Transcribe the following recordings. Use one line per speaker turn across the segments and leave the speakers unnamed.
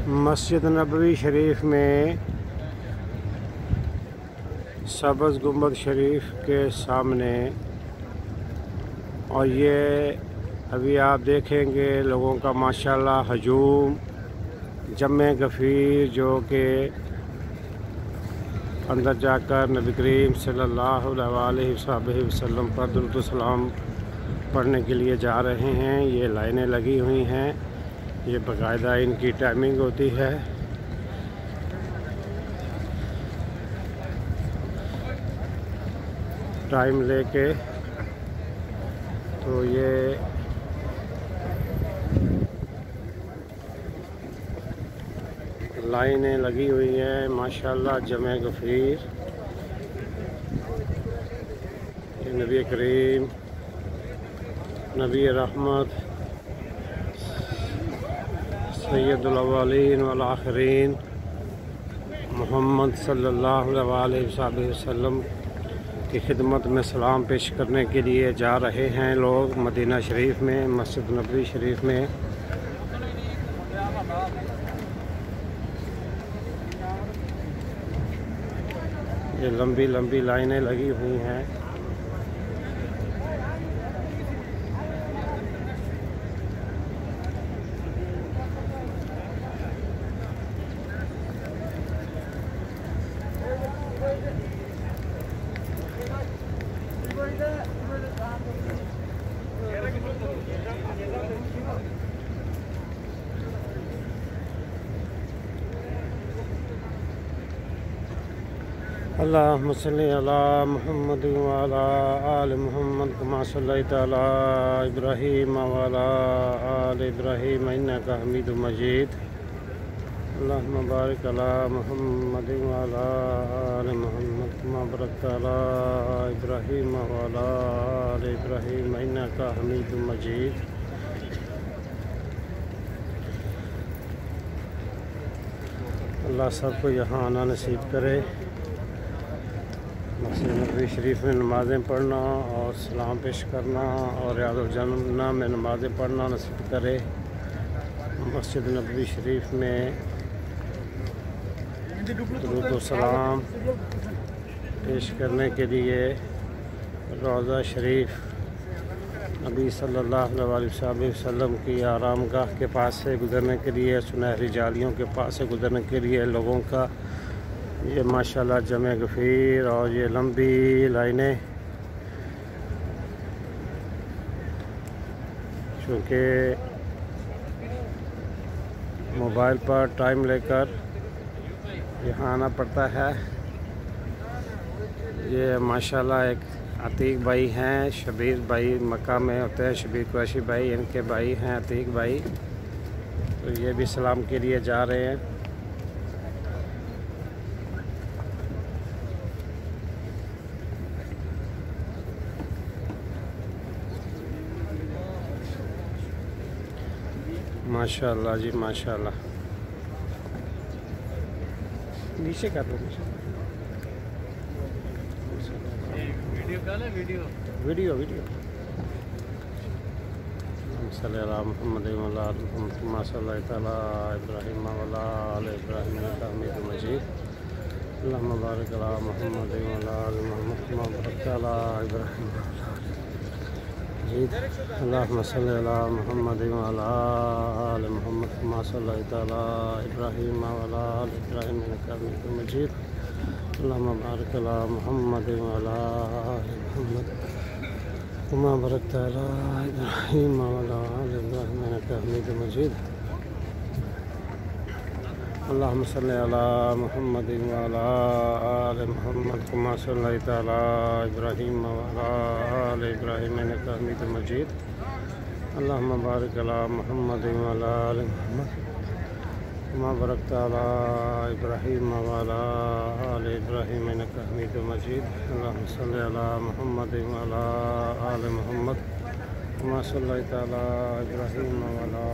مسجد نبوی شریف میں سبز گنبد شریف کے سامنے، اور یہ ابھی آپ دیکھیں گے لوگوں کا ماشاءاللہ ہجوم، جمع غفیر جو کہ اندر جا کر نبی کریم صلی اللہ علیہ وسلم پر درود و سلام پڑھنے کے لیے جا رہے ہیں۔ یہ لائنیں لگی ہوئی ہیں، یہ باقاعدہ ان کی ٹائمنگ ہوتی ہے۔ ٹائم لے کے تو یہ لائنیں لگی ہوئی ہیں ماشاءاللہ جمع غفیر۔ یہ نبی کریم، نبی رحمت، سید الاولین والآخرین محمد صلی اللہ علیہ وسلم کی خدمت میں سلام پیش کرنے کے لیے جا رہے ہیں لوگ مدینہ شریف میں، مسجد نبوی شریف میں۔ یہ لمبی لمبی لائنیں لگی ہوئی ہیں۔ اللہم صلی علی محمد وعلی آل محمد کما صلیت علی ابراہیم وعلی آل ابراہیم انکا حمید مجید۔ اللہم بارک علی محمد وعلی آل محمد کما بارکت علی ابراہیم وعلی آل ابراہیم انکا حمید مجید۔ اللہ سب کو یہاں آنا نصیب کرے، مسجد نبوی شریف میں نمازیں پڑھنا اور سلام پیش کرنا، اور ریاض الجنہ میں نمازیں پڑھنا نصیب کرے۔ مسجد نبوی شریف میں درود و سلام پیش کرنے کے لیے روضہ شریف نبی صلی اللہ علیہ وسلم کی آرام گاہ کے پاس سے گزرنے کے لیے، سنہری جالیوں کے پاس سے گزرنے کے لیے لوگوں کا یہ ماشاءاللہ جمع غفیر، اور یہ لمبی لائنیں، چونکہ موبائل پر ٹائم لے کر یہاں آنا پڑتا ہے۔ یہ ماشاءاللہ ایک عتیق بھائی ہیں، شبیر بھائی مکہ میں ہوتے ہیں، شبیر قریشی بھائی ان کے بھائی ہیں عتیق بھائی، تو یہ بھی سلام کے لیے جا رہے ہیں۔ ماشاءاللہ جی ماشاءاللہ، نیچے کر دو، ویڈیو صلی اللہ محمد وعلی آل محمد کما صلیت علی ابراہیم وعلی آل ابراہیم انکا حمید مجید۔ اللہم بارک علی محمد وعلی آل محمد کما بارکت علی ابراہیم مجید۔ اللہم صلی علی محمد وعلی آل محمد کما صلیت علی ابراہیم وعلی آل ابراہیم انکا حمید مجید۔ اللہم بارک علی محمد وعلی آل محمد کما بارکت علی ابراہیم وعلی آل ابراہیم انکا حمید مجید۔ اللہم صلی علی محمد وعلی آل محمد کما صلیت علی ابراہیم وعلی آل ابراہیم انکا حمید مجید۔ اللہم بارک علی محمد وعلی آل محمد کما بارکت علی ابراہیم وعلی آل ابراہیم انکا حمید مجید۔ اللہم صلی علی محمد وعلی آل محمد کما صلیت علی ابراہیم وعلی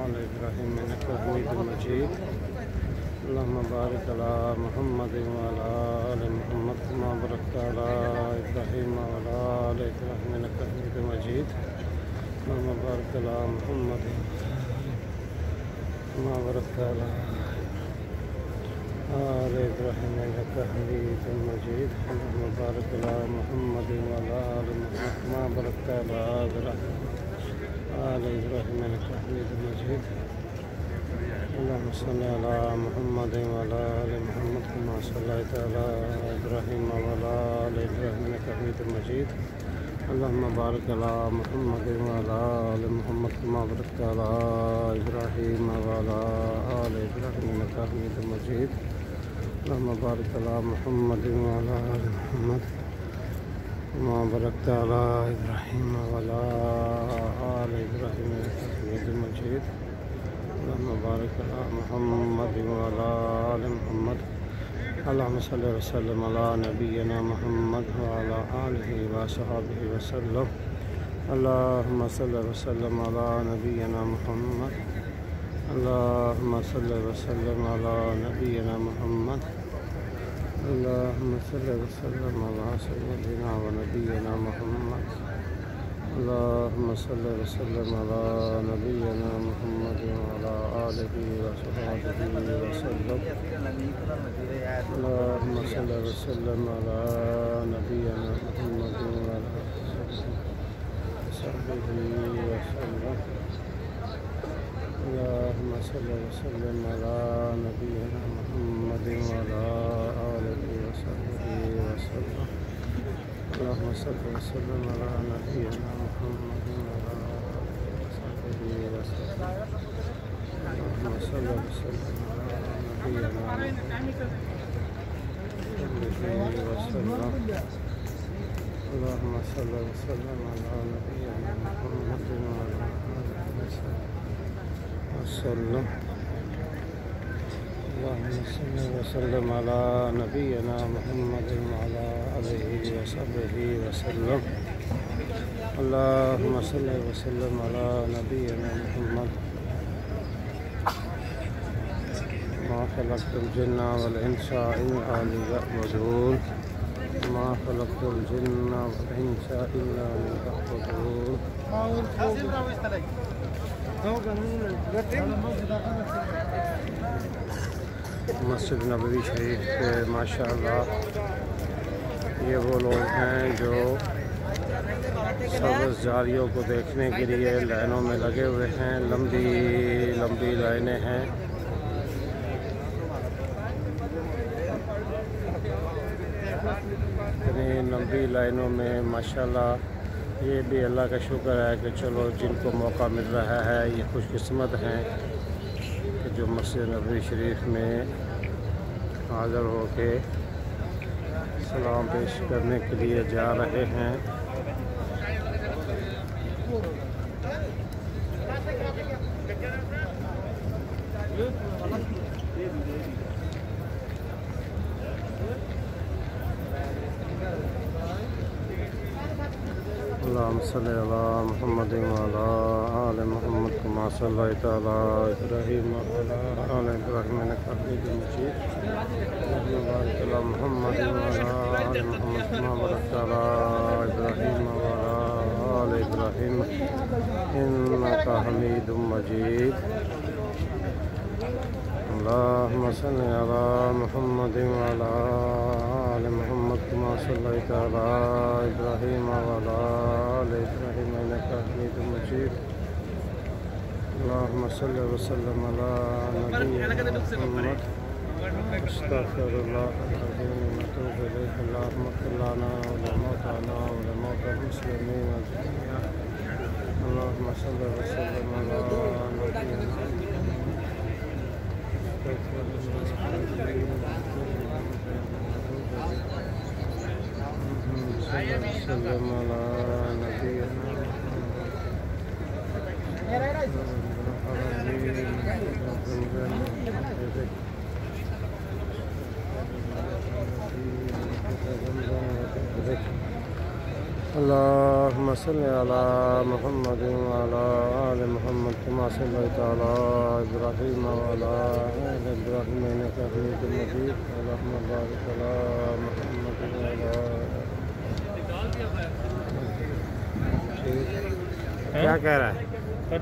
آل ابراہیم انکا حمید مجید۔ اللہم بارک علی محمد وعلی آل محمد کما بارکت علی ابراہیم وعلی آل ابراہیم انکا حمید مجید۔ اللہم بارک علی محمد كما باركت على آل إبراهيم إنك حميد مجيد. اللهم بارك على محمد وعلى آل محمد كما باركت على آل إبراهيم إنك حميد مجيد. اللهم صل على محمد وعلى آل محمد كما صليت على إبراهيم وعلى آل إبراهيم إنك حميد مجيد. اللهم بارك على محمد وعلى آل محمد كما باركت على إبراهيم وعلى آل إبراهيم إنك حميد مجيد. اللهم بارك على محمد وعلى آل محمد كما باركت على إبراهيم وعلى آل إبراهيم إنك حميد مجيد. اللهم بارك على محمد وعلى آل محمد. اللهم صل وسلم على نبينا محمد وعلى آله وصحبه وسلم. اللهم صل وسلم على نبينا محمد. اللهم صل وسلم على نبينا محمد. اللهم صل وسلم على سيدنا ونبينا محمد. اللهم صل وسلم على نبينا محمد وعلى آله وصحبه وسلم. اللهم صل وسلم على نبينا محمد وعلى وصحبه وسلم. اللهم صل وسلم على نبينا محمد وعلى آله وصحبه وسلم. اللهم صل وسلم على نبينا محمد وعلى آله وصحبه وسلم. اللهم صل وسلم على نبينا محمد وسلم. اللهم صل وسلم على نبينا محمد وعلى آله وسلم. اللهم صل وسلم على نبينا محمد وعلى آله وصحبه وسلم. اللهم صل وسلم على نبينا محمد. ما خلقت الجن والإنس إلا ليعبدون. ما خلقت الجن والإنس إلا ليعبدون. مسجد نبوی شریف کے ماشاءاللہ یہ وہ لوگ ہیں جو سبز جاریوں کو دیکھنے کے لیے لائنوں میں لگے ہوئے ہیں. لمبی لمبی لائنیں ہیں. اتنی لمبی لائنوں میں ماشاءاللہ یہ بھی اللہ کا شکر ہے کہ چلو جن کو موقع مل رہا ہے یہ خوش قسمت ہیں کہ جو مسجد نبوی شریف میں حاضر ہو کے سلام پیش کرنے کے لیے جا رہے ہیں. اللهم صل على محمد وعلى آل محمد كما صليت على إبراهيم وعلى آل إبراهيم إنك حميد مجيد. اللهم بارك على محمد وعلى آل محمد كما باركت على إبراهيم وعلى آل إبراهيم إنك حميد مجيد. اللهم صل على محمد وعلى آل محمد كما صليت على إبراهيم وعلى آل إبراهيم إنك حميد مجيد. اللهم صل وسلم على نبينا محمد. استغفر الله العظيم ونتوب إليه. اللهم اغفر لنا ولموتانا ولموتى المسلمين والمسلمات. اللهم صل وسلم على نبينا محمد. وسلم على نبينا اللهم صل على محمد وعلى آل محمد كما صليت على إبراهيم وعلى آل إبراهيم إنك حميد مجيد. اللهم بارك على محمد وعلى کیا کہہ رہا ہے؟